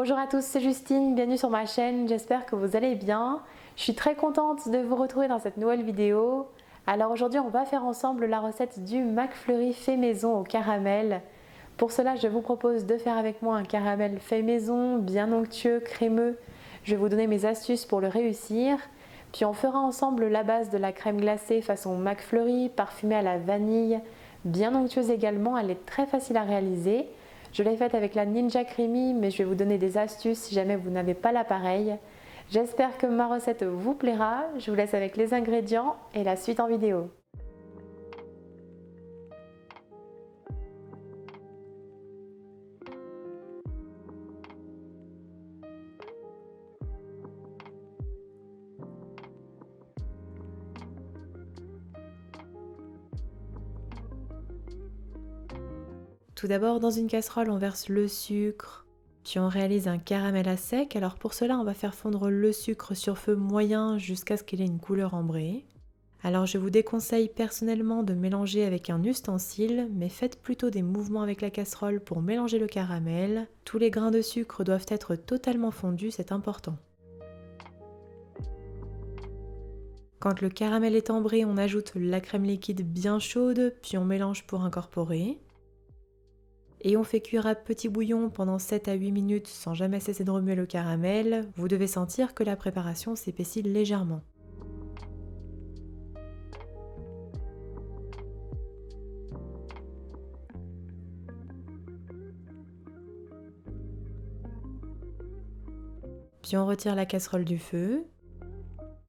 Bonjour à tous, c'est Justine, bienvenue sur ma chaîne, j'espère que vous allez bien. Je suis très contente de vous retrouver dans cette nouvelle vidéo. Alors aujourd'hui on va faire ensemble la recette du McFlurry fait maison au caramel. Pour cela je vous propose de faire avec moi un caramel fait maison, bien onctueux, crémeux. Je vais vous donner mes astuces pour le réussir. Puis on fera ensemble la base de la crème glacée façon McFlurry, parfumée à la vanille, bien onctueuse également, elle est très facile à réaliser. Je l'ai faite avec la Ninja Creamy, mais je vais vous donner des astuces si jamais vous n'avez pas l'appareil. J'espère que ma recette vous plaira. Je vous laisse avec les ingrédients et la suite en vidéo. Tout d'abord, dans une casserole, on verse le sucre, puis on réalise un caramel à sec. Alors pour cela, on va faire fondre le sucre sur feu moyen jusqu'à ce qu'il ait une couleur ambrée. Alors je vous déconseille personnellement de mélanger avec un ustensile, mais faites plutôt des mouvements avec la casserole pour mélanger le caramel. Tous les grains de sucre doivent être totalement fondus, c'est important. Quand le caramel est ambré, on ajoute la crème liquide bien chaude, puis on mélange pour incorporer. Et on fait cuire à petit bouillon pendant 7 à 8 minutes sans jamais cesser de remuer le caramel. Vous devez sentir que la préparation s'épaissit légèrement. Puis on retire la casserole du feu.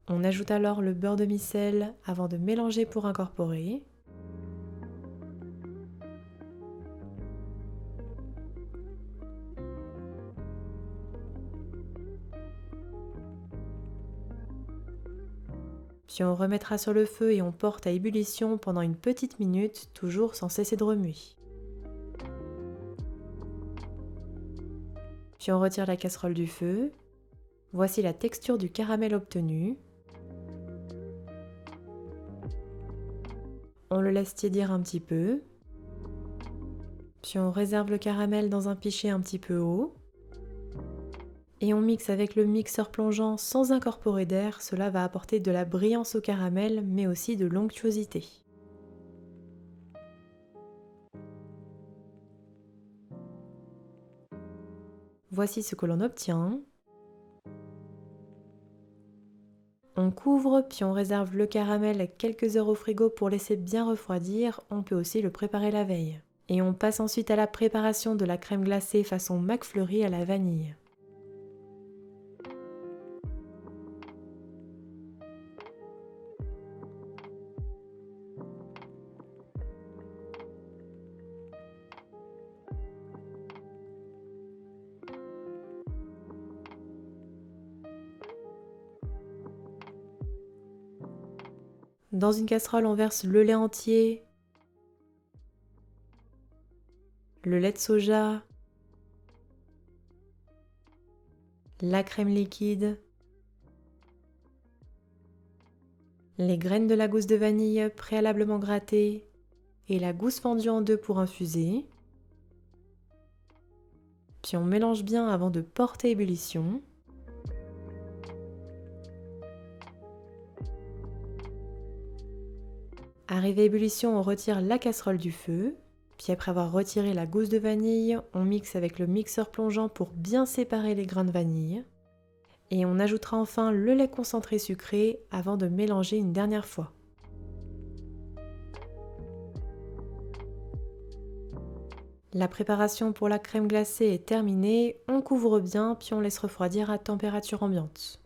On ajoute alors le beurre demi-sel avant de mélanger pour incorporer. Puis on remettra sur le feu et on porte à ébullition pendant une petite minute, toujours sans cesser de remuer. Puis on retire la casserole du feu. Voici la texture du caramel obtenu. On le laisse tiédir un petit peu. Puis on réserve le caramel dans un pichet un petit peu haut. Et on mixe avec le mixeur plongeant sans incorporer d'air, cela va apporter de la brillance au caramel mais aussi de l'onctuosité. Voici ce que l'on obtient. On couvre puis on réserve le caramel quelques heures au frigo pour laisser bien refroidir, on peut aussi le préparer la veille. Et on passe ensuite à la préparation de la crème glacée façon McFlurry à la vanille. Dans une casserole, on verse le lait entier, le lait de soja, la crème liquide, les graines de la gousse de vanille préalablement grattées et la gousse fendue en deux pour infuser. Puis on mélange bien avant de porter ébullition. Arrivé à ébullition, on retire la casserole du feu. Puis après avoir retiré la gousse de vanille, on mixe avec le mixeur plongeant pour bien séparer les grains de vanille. Et on ajoutera enfin le lait concentré sucré avant de mélanger une dernière fois. La préparation pour la crème glacée est terminée, on couvre bien puis on laisse refroidir à température ambiante.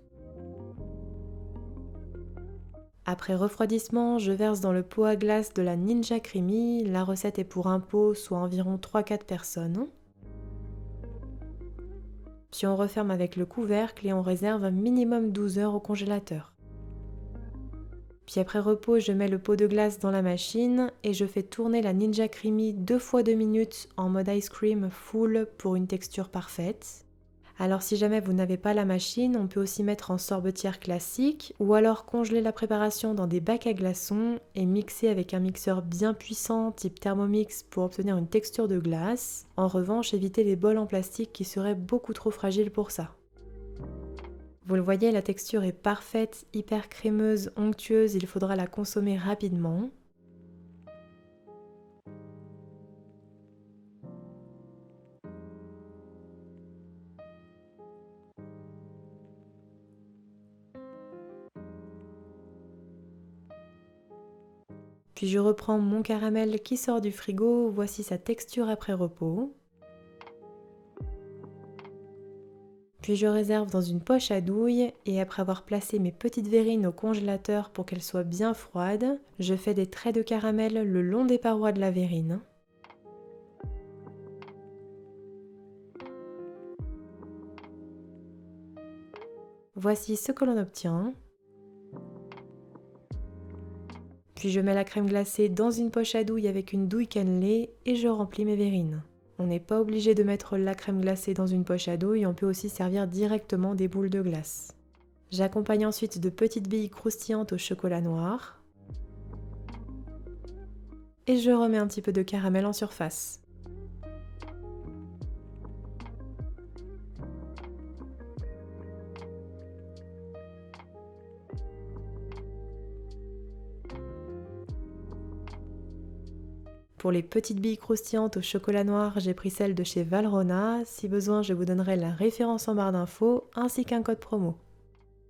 Après refroidissement, je verse dans le pot à glace de la Ninja Creamy. La recette est pour un pot, soit environ 3-4 personnes. Puis on referme avec le couvercle et on réserve un minimum 12 heures au congélateur. Puis après repos, je mets le pot de glace dans la machine et je fais tourner la Ninja Creamy 2 fois 2 minutes en mode ice cream full pour une texture parfaite. Alors si jamais vous n'avez pas la machine, on peut aussi mettre en sorbetière classique ou alors congeler la préparation dans des bacs à glaçons et mixer avec un mixeur bien puissant type Thermomix pour obtenir une texture de glace. En revanche, évitez les bols en plastique qui seraient beaucoup trop fragiles pour ça. Vous le voyez, la texture est parfaite, hyper crémeuse, onctueuse, il faudra la consommer rapidement. Puis je reprends mon caramel qui sort du frigo, voici sa texture après repos. Puis je réserve dans une poche à douille et après avoir placé mes petites verrines au congélateur pour qu'elles soient bien froides, je fais des traits de caramel le long des parois de la verrine. Voici ce que l'on obtient. Puis je mets la crème glacée dans une poche à douille avec une douille cannelée et je remplis mes verrines. On n'est pas obligé de mettre la crème glacée dans une poche à douille, on peut aussi servir directement des boules de glace. J'accompagne ensuite de petites billes croustillantes au chocolat noir. Et je remets un petit peu de caramel en surface. Pour les petites billes croustillantes au chocolat noir, j'ai pris celle de chez Valrhona. Si besoin, je vous donnerai la référence en barre d'infos ainsi qu'un code promo.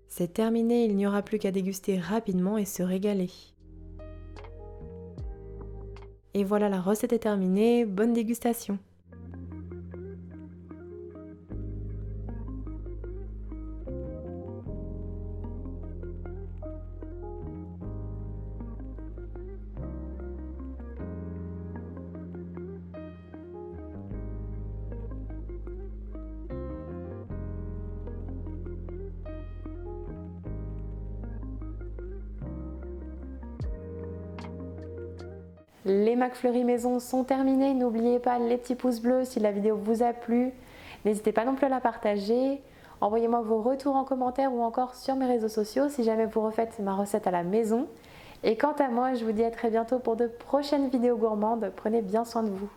C'est terminé, il n'y aura plus qu'à déguster rapidement et se régaler. Et voilà, la recette est terminée, bonne dégustation! Les McFlurry maison sont terminés. N'oubliez pas les petits pouces bleus si la vidéo vous a plu. N'hésitez pas non plus à la partager. Envoyez-moi vos retours en commentaire ou encore sur mes réseaux sociaux si jamais vous refaites ma recette à la maison. Et quant à moi, je vous dis à très bientôt pour de prochaines vidéos gourmandes. Prenez bien soin de vous.